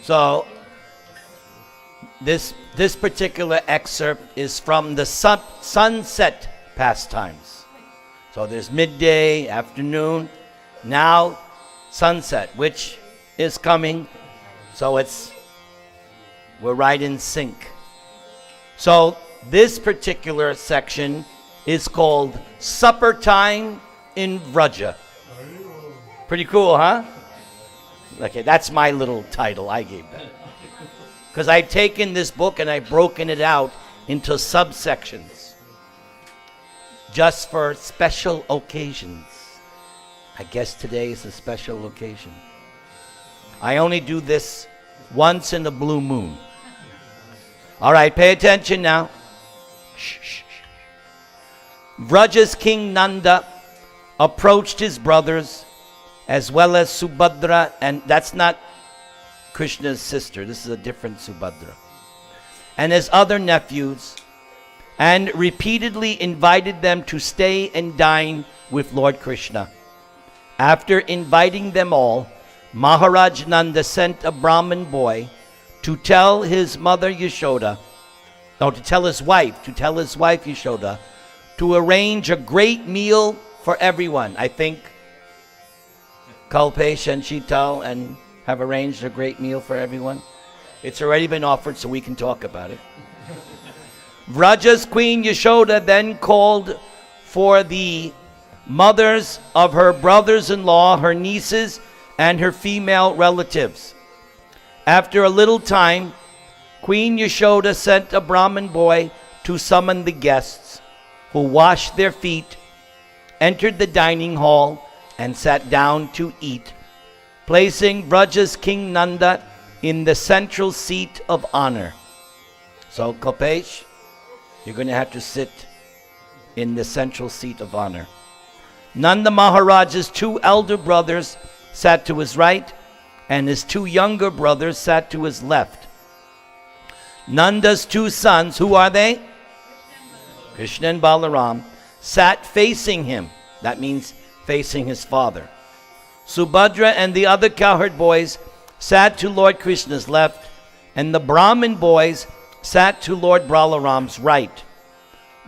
So this particular excerpt is from the sunset pastimes. So there's midday, afternoon, now sunset, which is coming. So we're right in sync. So this particular section is called Supper Time in Vraja. Pretty cool, huh? Okay, that's my little title I gave that. Because I've taken this book and I've broken it out into subsections just for special occasions. I guess today is a special occasion. I only do this once in a blue moon. All right, pay attention now. Shh, shh, shh. Vraja's king Nanda approached his brothers as well as Subhadra, and that's not Krishna's sister, this is a different Subhadra, and his other nephews, and repeatedly invited them to stay and dine with Lord Krishna. After inviting them all, Maharaj Nanda sent a Brahmin boy to tell his mother Yashoda, to tell his wife Yashoda, to arrange a great meal for everyone. I think Kalpesh and Sheetal and have arranged a great meal for everyone. It's already been offered, so we can talk about it. Vraja's queen Yashoda then called for the mothers of her brothers-in-law, her nieces, and her female relatives. After a little time, Queen Yashoda sent a Brahmin boy to summon the guests, who washed their feet, entered the dining hall, and sat down to eat, placing Vraja's king Nanda in the central seat of honor. So, Kalpesh, you're going to have to sit in the central seat of honor. Nanda Maharaj's two elder brothers sat to his right, and his two younger brothers sat to his left. Nanda's two sons, who are they? Krishna and Balaram, sat facing him. That means facing his father. Subhadra and the other cowherd boys sat to Lord Krishna's left, and the Brahmin boys sat to Lord Balaram's right.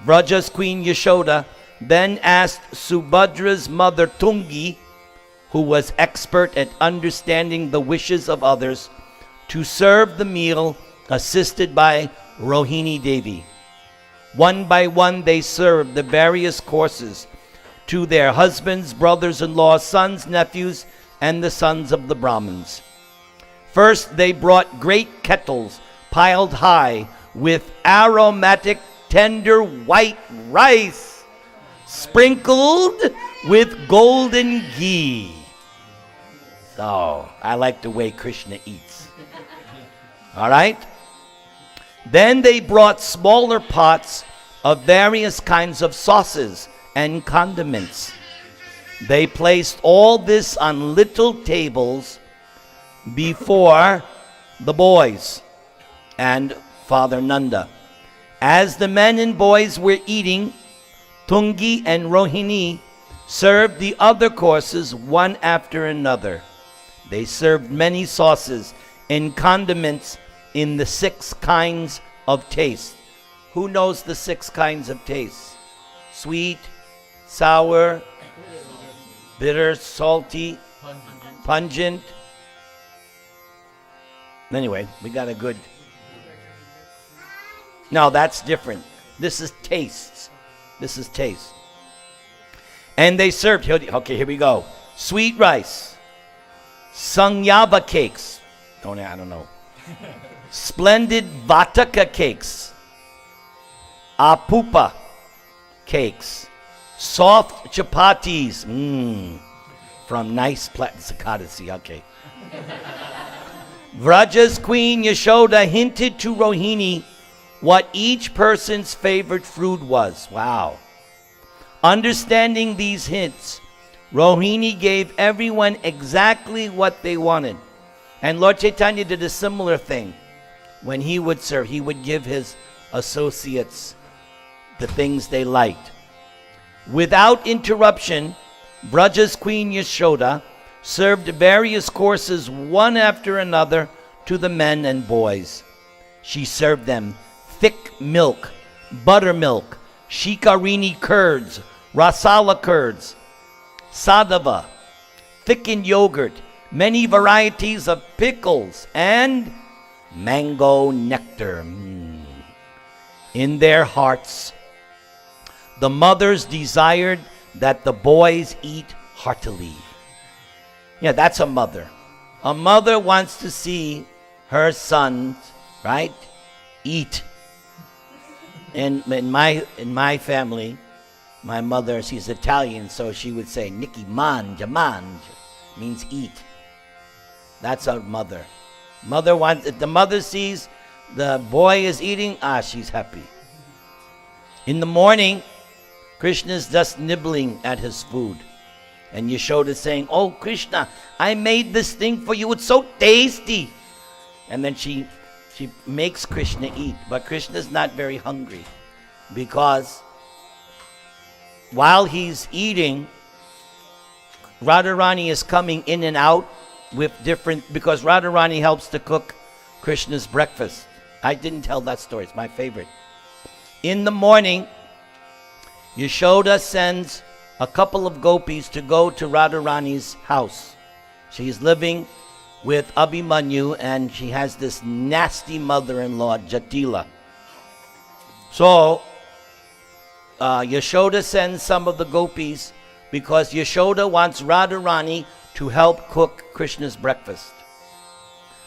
Vraja's queen Yashoda then asked Subhadra's mother Tungi, who was expert at understanding the wishes of others, to serve the meal assisted by Rohini Devi. One by one they served the various courses to their husbands, brothers-in-law, sons, nephews, and the sons of the Brahmins. First they brought great kettles piled high with aromatic tender white rice sprinkled with golden ghee. So, I like the way Krishna eats. All right? Then they brought smaller pots of various kinds of sauces and condiments. They placed all this on little tables before the boys and Father Nanda. As the men and boys were eating, Tungi and Rohini served the other courses one after another. They served many sauces and condiments in the 6 kinds of taste. Who knows the 6 kinds of taste? Sweet, sour, bitter, salty, pungent. Anyway, we got a good... No, that's different. This is tastes. This is taste. And they served, okay, here we go. Sweet rice, sangyava cakes. I don't know. Splendid vataka cakes, apupa cakes, soft chapatis, from nice Sakadasi, okay. Vraja's queen Yashoda hinted to Rohini what each person's favorite fruit was. Wow. Understanding these hints, Rohini gave everyone exactly what they wanted. And Lord Chaitanya did a similar thing. When he would serve, he would give his associates the things they liked. Without interruption, Vraja's queen Yashoda served various courses one after another to the men and boys. She served them thick milk, buttermilk, shikarini curds, rasala curds, sadava, thickened yogurt, many varieties of pickles, and mango nectar. In their hearts, the mothers desired that the boys eat heartily. Yeah, that's a mother. A mother wants to see her sons, right, eat. And in my family, my mother, she's Italian, so she would say, Nikki, mangia, means eat. That's a mother. If the mother sees the boy is eating, she's happy. In the morning, Krishna's just nibbling at his food. And Yashoda saying, oh Krishna, I made this thing for you, it's so tasty. And then she makes Krishna eat, but Krishna's not very hungry, because while he's eating, Radharani is coming in and out with because Radharani helps to cook Krishna's breakfast. I didn't tell that story, it's my favorite. In the morning, Yashoda sends a couple of gopis to go to Radharani's house. She's living with Abhimanyu, and she has this nasty mother-in-law, Jatila. So, Yashoda sends some of the gopis because Yashoda wants Radharani to help cook Krishna's breakfast.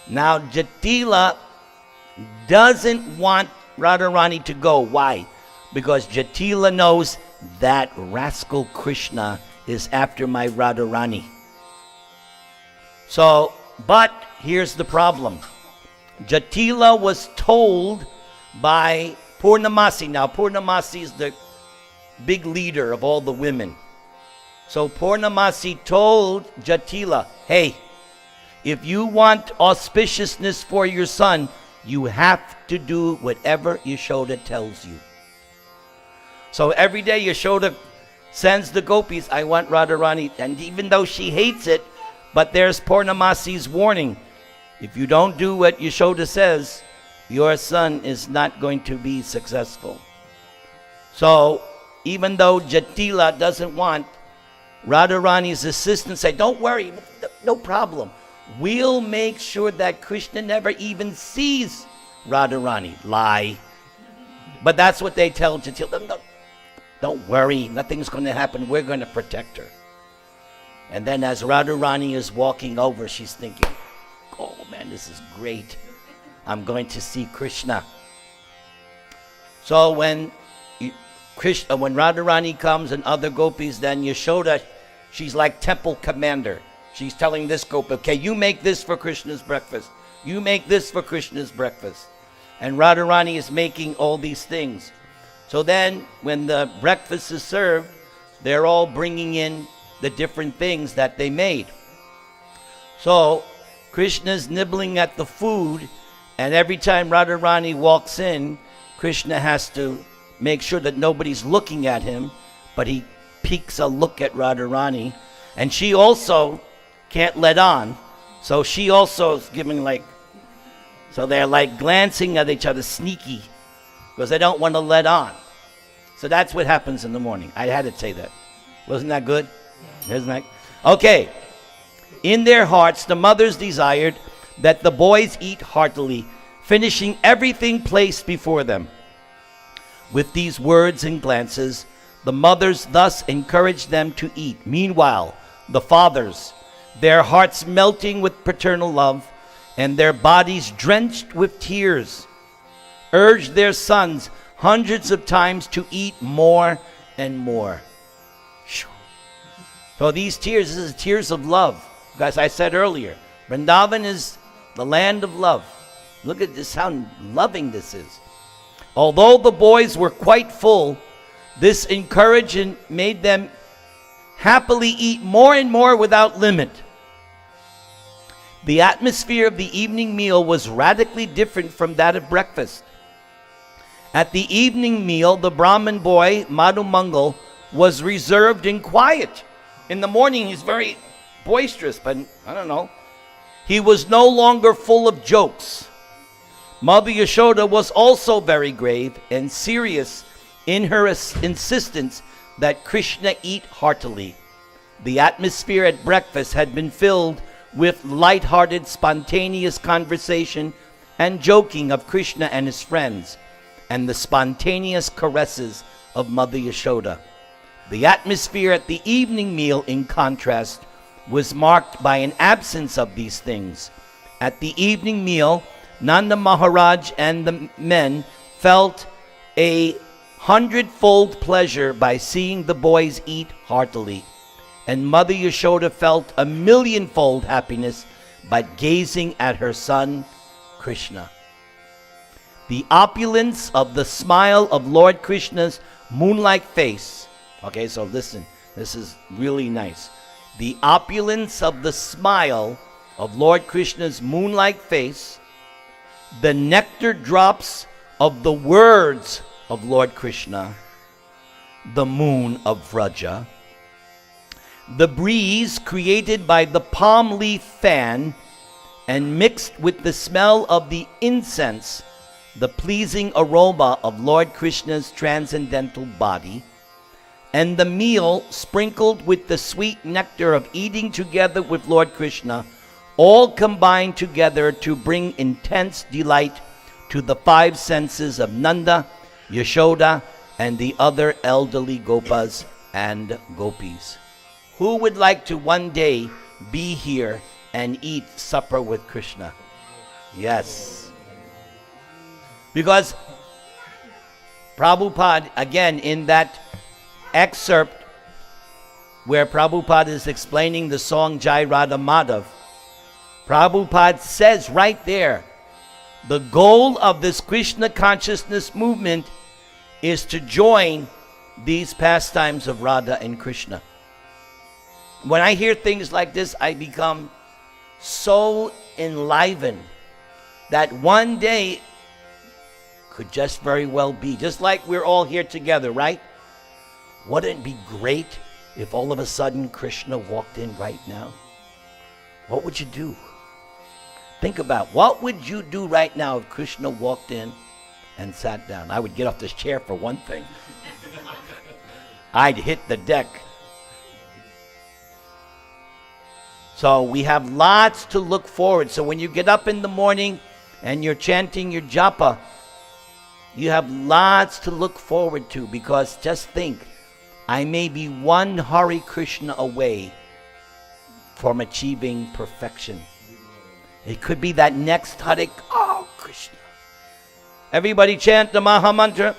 Now, Jatila doesn't want Radharani to go. Why? Because Jatila knows that rascal Krishna is after my Radharani. So, but here's the problem. Jatila was told by Purnamasi. Now, Purnamasi is the big leader of all the women. So Purnamasi told Jatila, hey, if you want auspiciousness for your son, you have to do whatever Yashoda tells you. So every day Yashoda sends the gopis, I want Radharani. And even though she hates it, but there's Purnamasi's warning. If you don't do what Yashoda says, your son is not going to be successful. So even though Jatila doesn't want, Radharani's assistant say, don't worry, no problem. We'll make sure that Krishna never even sees Radharani. Lie. But that's what they tell Jatila. Don't worry, nothing's going to happen. We're going to protect her. And then as Radharani is walking over, she's thinking, oh man, this is great. I'm going to see Krishna. So when Radharani comes and other gopis, then Yashoda, she's like temple commander. She's telling this gopi, okay, you make this for Krishna's breakfast. You make this for Krishna's breakfast. And Radharani is making all these things. So then when the breakfast is served, they're all bringing in the different things that they made. So Krishna's nibbling at the food, and every time Radharani walks in, Krishna has to make sure that nobody's looking at him, but he peeks a look at Radharani, and she also can't let on, so she also is giving so they're glancing at each other, sneaky, because they don't want to let on. So that's what happens in the morning. I had to say that. Wasn't that good? Isn't that? Okay. In their hearts, the mothers desired that the boys eat heartily, finishing everything placed before them. With these words and glances, the mothers thus encouraged them to eat. Meanwhile, the fathers, their hearts melting with paternal love and their bodies drenched with tears, urged their sons hundreds of times to eat more and more. So these tears, this is tears of love. As I said earlier, Vrindavan is the land of love. Look at this, how loving this is. Although the boys were quite full, this encouragement made them happily eat more and more without limit. The atmosphere of the evening meal was radically different from that of breakfast. At the evening meal, the Brahmin boy, Madhu Mangal, was reserved and quiet. In the morning, he's very boisterous, but I don't know. he was no longer full of jokes. Mother Yashoda was also very grave and serious in her insistence that Krishna eat heartily. The atmosphere at breakfast had been filled with light-hearted, spontaneous conversation and joking of Krishna and his friends, and the spontaneous caresses of Mother Yashoda. The atmosphere at the evening meal, in contrast, was marked by an absence of these things. At the evening meal, Nanda Maharaj and the men felt 100-fold pleasure by seeing the boys eat heartily, and Mother Yashoda felt 1,000,000-fold happiness by gazing at her son Krishna. The opulence of the smile of Lord Krishna's moon-like face. Okay, so listen, this is really nice. The opulence of the smile of Lord Krishna's moon-like face, the nectar drops of the words of Lord Krishna, the moon of Vraja, the breeze created by the palm leaf fan and mixed with the smell of the incense, the pleasing aroma of Lord Krishna's transcendental body, and the meal sprinkled with the sweet nectar of eating together with Lord Krishna, all combined together to bring intense delight to the five senses of Nanda, Yashoda, and the other elderly Gopas and Gopis. Who would like to one day be here and eat supper with Krishna? Yes. Because Prabhupada, again, in that excerpt where Prabhupada is explaining the song Jai Radha Madhav, Prabhupada says right there, the goal of this Krishna consciousness movement is to join these pastimes of Radha and Krishna. When I hear things like this, I become so enlivened that one day could just very well be, just like we're all here together, right? Wouldn't it be great if all of a sudden Krishna walked in right now? What would you do? Think about, what would you do right now if Krishna walked in and sat down? I would get off this chair for one thing. I'd hit the deck. So we have lots to look forward. So when you get up in the morning and you're chanting your japa, you have lots to look forward to, because just think, I may be one Hare Krishna away from achieving perfection. It could be that next Hare, oh Krishna. Everybody chant the Maha Mantra.